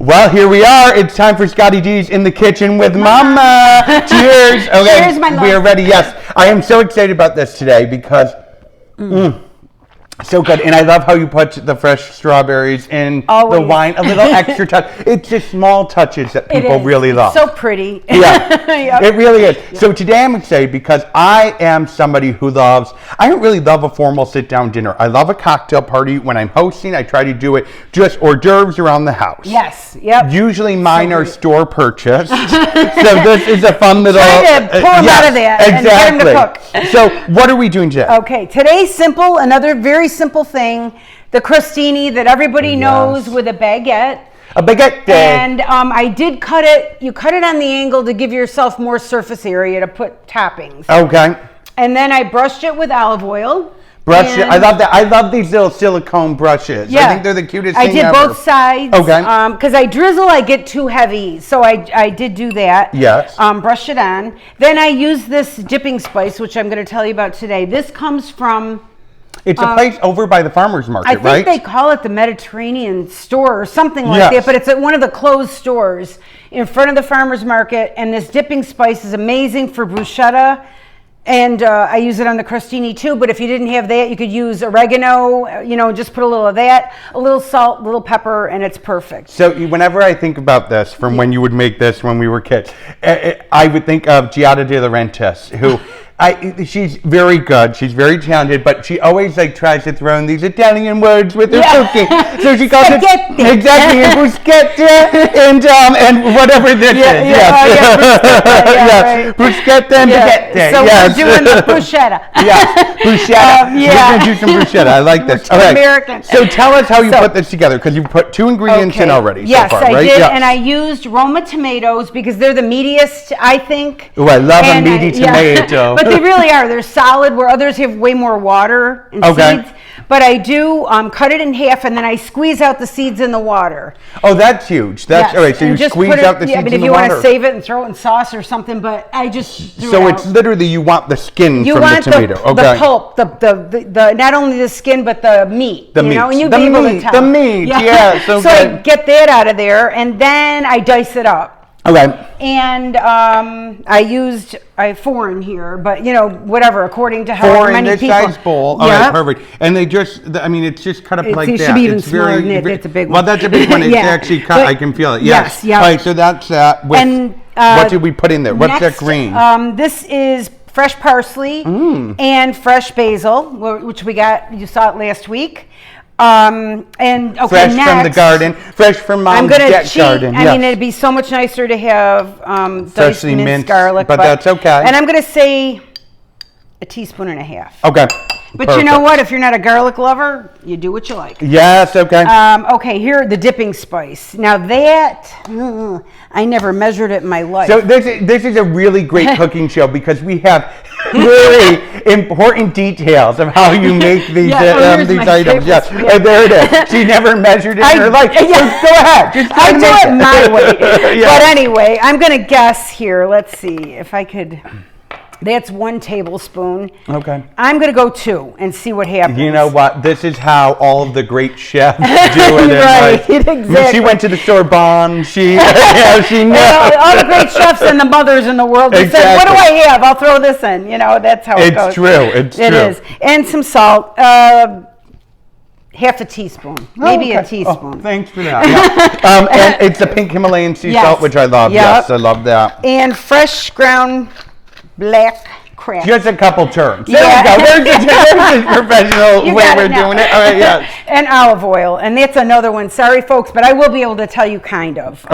Well, here we are. It's time for Scottie D's in the kitchen with Mama. Cheers. Okay, cheers, my love. We are ready. Yes, I am so excited about this today because so good. And I love how you put the fresh strawberries in the wine. A little extra touch. It's just small touches that people really love. So pretty. Yeah, Yep. It really is. Yep. So today I'm excited because I am somebody who loves, I don't really love a formal sit-down dinner. I love a cocktail party. When I'm hosting, I try to do it just hors d'oeuvres around the house. Yes, yep. Usually mine are store purchased. So this is a fun little... Try to pull them out of that and get them to cook. So what are we doing today? Okay, today's simple, another very simple thing. The crostini that everybody knows with a baguette. A baguette. And I did cut it. You cut it on the angle to give yourself more surface area to put toppings. Okay. And then I brushed it with olive oil. Brush it. I love that. I love these little silicone brushes. Yeah. I think they're the cutest thing ever. I did both sides. Okay. Because I drizzle, I get too heavy. So I did do that. Yes. Brush it on. Then I use this dipping spice, which I'm going to tell you about today. This comes from... It's a place over by the farmer's market, right? I think they call it the Mediterranean store or something like that, but it's at one of the closed stores in front of the farmer's market, and this dipping spice is amazing for bruschetta, and I use it on the crostini too, but if you didn't have that, you could use oregano, just put a little of that, a little salt, a little pepper, and it's perfect. So whenever I think about this, from when you would make this when we were kids, I would think of Giada De Laurentiis, who... she's very good. She's very talented, but she always tries to throw in these Italian words with her cooking. So she calls it exactly bruschetta and whatever this is. Yes, bruschetta and baguette. So we're doing the bruschetta. Yes, bruschetta. We're gonna do some bruschetta. I like this. All right. American. So tell us how you put this together, because you put 2 ingredients in already. Yes, so far, I right? did, and I used Roma tomatoes because they're the meatiest, I think. Oh, I love a meaty tomato. But they really are. They're solid, where others have way more water and seeds. But I do cut it in half, and then I squeeze out the seeds in the water. Oh, that's huge. That's all right. So you squeeze out the seeds in the water. Yeah, but if you want to save it and throw it in sauce or something, but I just threw So it it's literally you want the skin from the tomato. The pulp, the not only the skin but the meat. The meat. And you'd be able to tell. The meat. Yeah. So I get that out of there, and then I dice it up. Okay. And I used a 4 in here, but whatever, according to how many people. 4 in this size bowl. All right, perfect. And they just, it's just cut up like that. It should be even smaller than that. It's a big one. Well, that's a big one. It's actually cut. I can feel it. Yes. All right, so that's with, what did we put in there? What's that green? This is fresh parsley and fresh basil, which we got, you saw it last week. Fresh from the garden, fresh from Mom's garden. I mean, it'd be so much nicer to have diced minced garlic, but that's okay. And I'm going to say a teaspoon and a half. Okay. But you know what? If you're not a garlic lover, you do what you like. Yes, okay. Okay, here, the dipping spice. Now that, I never measured it in my life. So this is a really great cooking show because we have really important details of how you make these items. Yes, and there it is. She never measured it in her life. So go ahead. Just I do it my way. But anyway, I'm going to guess here. Let's see if I could... That's 1 tablespoon. Okay. I'm going to go 2 and see what happens. You know what? This is how all of the great chefs do it. Right, exactly. She went to the Sorbonne. She knew. All the great chefs and the mothers in the world. They said, what do I have? I'll throw this in. That's how it goes. It's true. It's true. It is. And some salt. Half a teaspoon, maybe a teaspoon. Oh, thanks for that. Yeah. And it's the pink Himalayan sea salt, which I love. Yep. Yes, I love that. And fresh ground black crap. Just a couple terms. There we go. There's a professional way we're doing it. All right, yes. And olive oil, and that's another one. Sorry, folks, but I will be able to tell you kind of.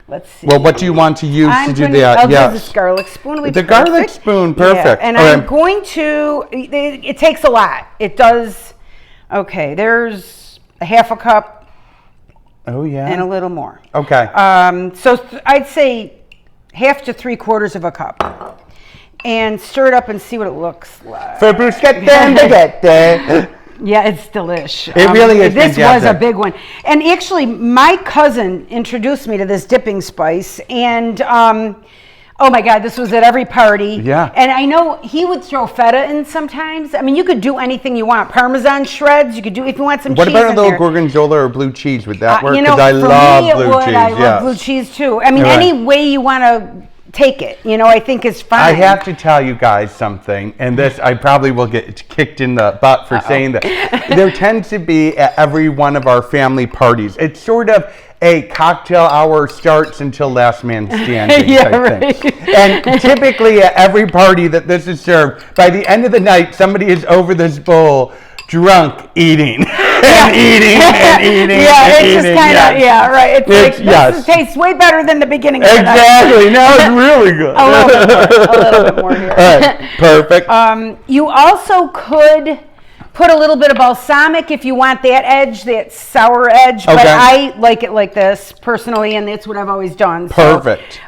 Let's see. Well, what do you want to use to do that? I'll use this garlic spoon. The garlic spoon, perfect. Yeah. And I'm going to. It takes a lot. It does. Okay, there's a half a cup. Oh yeah. And a little more. Okay. So I'd say half to 3/4 of a cup. And stir it up and see what it looks like. For bruschetta and baguette. Yeah, it's delish. It really is. This was a big one. And actually, my cousin introduced me to this dipping spice. And Oh my God, this was at every party. Yeah. And I know he would throw feta in sometimes. I mean, you could do anything you want. Parmesan shreds, you could do if you want some What cheese about a in little there. gorgonzola or blue cheese? Would that work? You know, Because I for love me it blue would. cheese. I love Yes. blue cheese too. I mean, Right. any way you want to take it, you know, I think is fine. I have to tell you guys something, and this I probably will get kicked in the butt for saying that. There tends to be at every one of our family parties. It's sort of a cocktail hour starts until last man standing Yeah, type thing. right. And typically at every party that this is served, by the end of the night, somebody is over this bowl, drunk, eating and eating and eating. Yeah, and it's just eating, kind of, yes. yeah, right. It's It's- like, yes. this tastes way better than the beginning of the night. Exactly. Now it's really good. A little bit more here. All right, perfect. You also could put a little bit of balsamic if you want that edge, that sour edge. But Okay. I like it like this personally, and that's what I've always done. So, Perfect.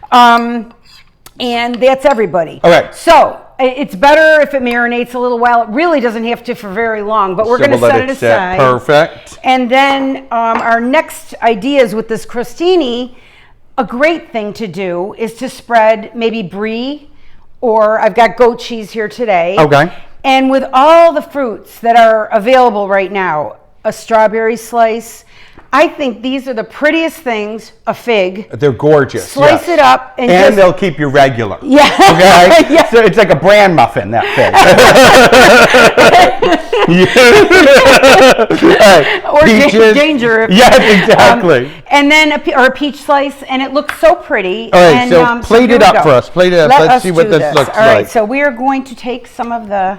and that's everybody. Okay. So it's better if it marinates a little while. It really doesn't have to for very long, but we're So going to we'll let set it sit. aside. Perfect. And then our next ideas with this crostini, a great thing to do is to spread maybe brie, or I've got goat cheese here today. Okay. And with all the fruits that are available right now, a strawberry slice, I think these are the prettiest things, a fig. They're gorgeous. Slice yes. it up and just- they'll keep you regular. Yeah. Okay. Yeah. So it's like a bran muffin, that thing. Right. Or Peaches. danger. If, Yes, exactly. And then or a peach slice, and it looks so pretty. All right, And, so plate here it we up go. for us. Plate it up. Let Let's us see what do this looks All right, like. so we are going to take some of the.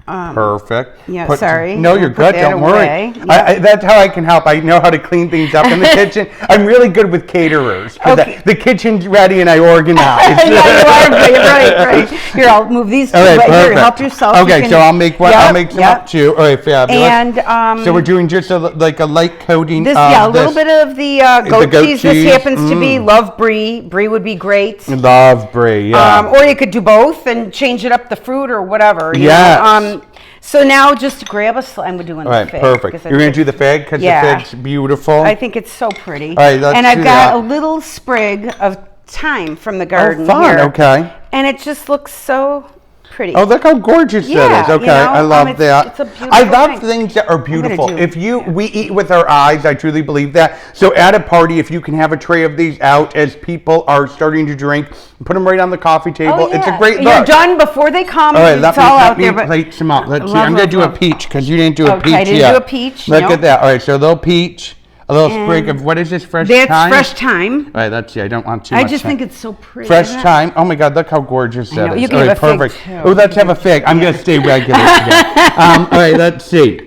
Perfect. Yeah, sorry. No, you're Put good. that Don't worry. away. Yeah. That's how I can help. I know how to clean things up in the kitchen. I'm really good with caterers. 'Cause Okay. the kitchen's ready and I organize. Yeah, you are. Right. Here, I'll move these two. All right, But here, perfect. help yourself. You Okay, can- so I'll make one. I'll Yep, make some yep. up too. All right, fabulous. And so we're doing just like a light coating. this, of yeah, a little this. bit of the goat goat cheese. cheese. This happens to be love brie. Brie would be great. Love brie. Yeah. Or you could do both and change it up the fruit or whatever. you Yes. know. So now just grab a slice. I'm doing All right, the fig. perfect. 'cause You're going to do the fig because Yeah. the fig's beautiful. I think it's so pretty. All right, let's and I've do got that. a little sprig of thyme from the garden fun, here. okay. And it just looks so pretty. Oh, look how gorgeous Yeah, that is. Okay, you know, I love it's- that. it's a beautiful I love thing. things that are beautiful. do- If we eat with our eyes, I truly believe that. So at a party, if you can have a tray of these out as people are starting to drink, put them right on the coffee table. Oh, It's a yeah. great You're look. done before they come. All right, it's let all out me there. But plate some up. Let's see. Love, I'm going to do love, a peach because you didn't do a Okay, peach I didn't yet. do a peach, Look no. at that. All right, so a little peach, a little sprig of, what is this, fresh that's thyme? fresh thyme. All right, let's see. I don't want too I much just thyme. think it's so pretty. Fresh isn't it? thyme. Oh my God, look how gorgeous that know. is. You can All have right, a fig, perfect. too. Oh, let's have a fig. I'm going to stay regular today. All right, let's see.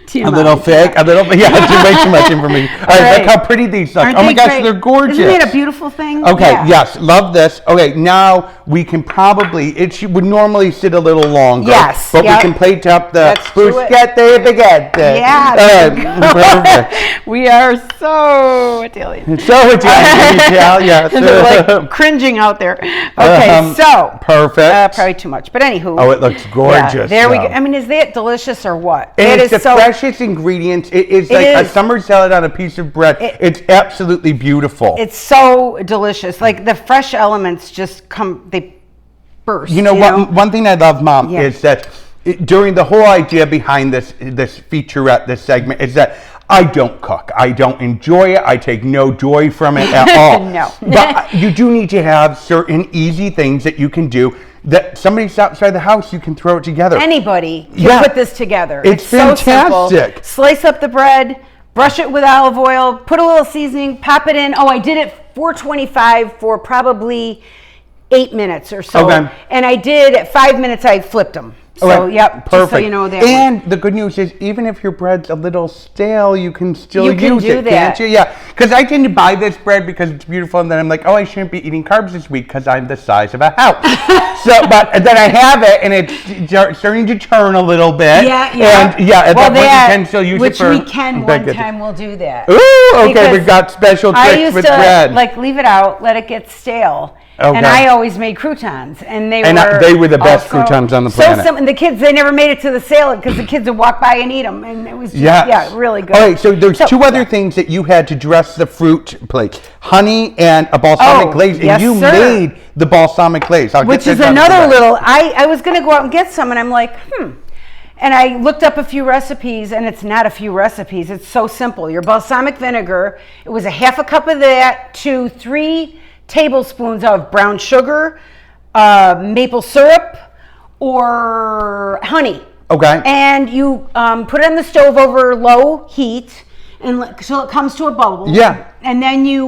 TMI. A little fig, a little, yeah, it's way too much information. All right, look right. how pretty these look. Aren't Oh my they gosh, great? they're gorgeous. Isn't that a beautiful thing? Okay, Yeah. yes, love this. Okay, now we can probably, would normally sit a little longer. Yes, But yep. we can plate up the Let's do it. bruschetta spaghetti. Yeah, All right, perfect. We are so Italian. So Italian, Italian. They're like cringing out there. Okay, so Perfect. probably too much, but anywho. Oh, it looks gorgeous. Yeah, there we go. though. I mean, is that delicious or what? And It it's is the so freshest ingredients. It is like a is. summer salad on a piece of bread. It's absolutely beautiful. It's so delicious. Like the fresh elements just come. They burst. You know what? One thing I love, Mom, Yeah. is that during the whole idea behind this featurette, this segment, is that I don't cook. I don't enjoy it. I take no joy from it at all. No. But you do need to have certain easy things that you can do. That somebody stops by the house, you can throw it together. Anybody can Yeah. put this together. It's so simple. fantastic. Slice up the bread, brush it with olive oil, put a little seasoning, pop it in. Oh, I did it 425 for probably 8 minutes or so. Okay. And I did at 5 minutes. I flipped them. So Okay, yep, perfect. just so you know that. And the good news is, even if your bread's a little stale, you can still You can use do it, that. can't you? Yeah, because I tend to buy this bread because it's beautiful, and then I'm like, oh, I shouldn't be eating carbs this week because I'm the size of a house. But then I have it, and it's starting to turn a little bit. Yeah. And at well, that point, you can still use which it for. we can one baguette. time. We'll do that. Ooh, okay, Because we've got special I tricks used with to bread. like leave it out, let it get stale, Okay. And I always made croutons, and they were the best croutons on the planet. So and the kids, they never made it to the salad because the kids would walk by and eat them, and it was just, really good. All right, so there's two other things that you had to dress the fruit plate: honey and a balsamic glaze, and you made the balsamic glaze, which is another little. I was going to go out and get some, and I'm like, And I looked up a few recipes, and it's not a few recipes. It's so simple. Your balsamic vinegar, it was a half a cup of that to 3 tablespoons of brown sugar, maple syrup, or honey. Okay. And you put it on the stove over low heat until it comes to a bubble. Yeah. And then you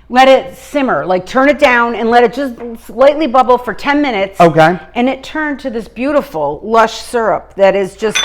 let it simmer, like turn it down and let it just slightly bubble for 10 minutes. Okay. And it turned to this beautiful, lush syrup that is just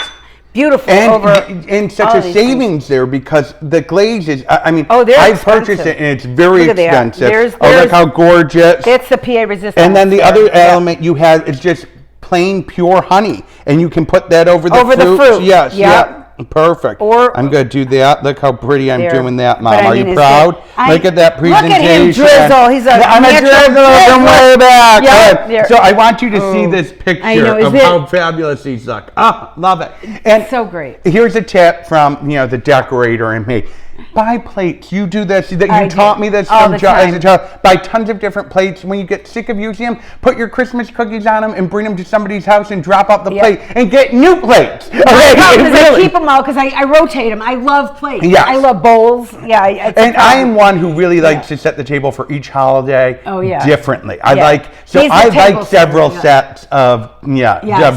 beautiful. And such a savings there because the glaze is, I've purchased it and it's very expensive. Look how gorgeous. It's the PA resistant. And then the other element you have is just plain pure honey. And you can put that over the fruit. Yes, yeah. Perfect. I'm going to do that. Look how pretty I'm doing that, Mom. Are you proud? Look at that presentation. Look at him drizzle. He's I'm a drizzle from way back. Yep. So I want you to see this picture of how fabulous these look. Oh, love it. And so great. Here's a tip from the decorator and me. Buy plates. You do this. You taught me this as a child. Buy tons of different plates. When you get sick of using them, put your Christmas cookies on them and bring them to somebody's house and drop out the plate and get new plates. Okay? I keep them all because I rotate them. I love plates. Yes. I love bowls. Yeah. And I am one who really likes to set the table for each holiday differently. I like several sets of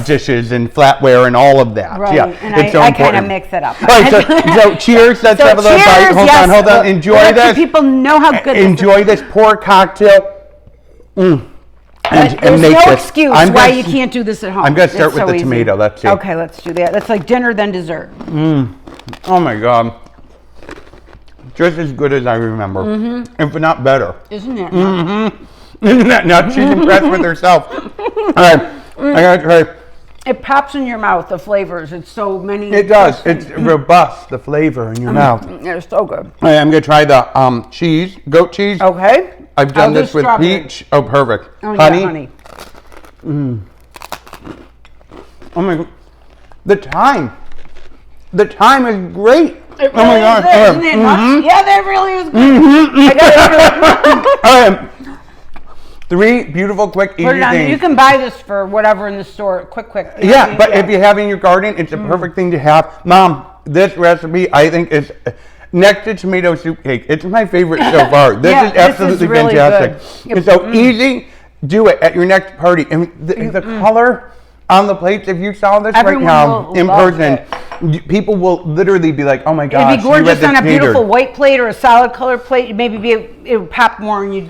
dishes and flatware and all of that. Right. Yeah. And I kind of mix it up. Right, so cheers. Let's have a little bite. Hold on. Enjoy this. People know how good Enjoy this. Pour a cocktail. There's no excuse why you can't do this at home. I'm going to start with the tomato. Let's see. Okay, let's do that. That's like dinner then dessert. Oh my God. Just as good as I remember. If not better. Isn't it? Isn't that nuts? She's impressed with herself. All right. I got to try. It pops in your mouth, the flavors. It's so many. It does. It's robust, the flavor in your mouth. It's so good. All right, I'm going to try the cheese, goat cheese. Okay. I've done this with peach. Oh, perfect. Oh, honey. Yeah, honey. Oh, my God. The time is great. It really oh, my God. Isn't it nuts? Yeah, that really is good. I got it. 3 beautiful, quick, easy things. You can buy this for whatever in the store. Quick. Yeah, but if you have it in your garden, it's a perfect thing to have. Mom, this recipe, I think, is next to tomato soup cake. It's my favorite so far. This is absolutely really fantastic. Good. It's so easy. Do it at your next party. And the color on the plates, if you saw this right now in person, people will literally be like, oh my gosh. It'd be gorgeous on a beautiful white plate or a solid color plate. Maybe it would pop more and you'd be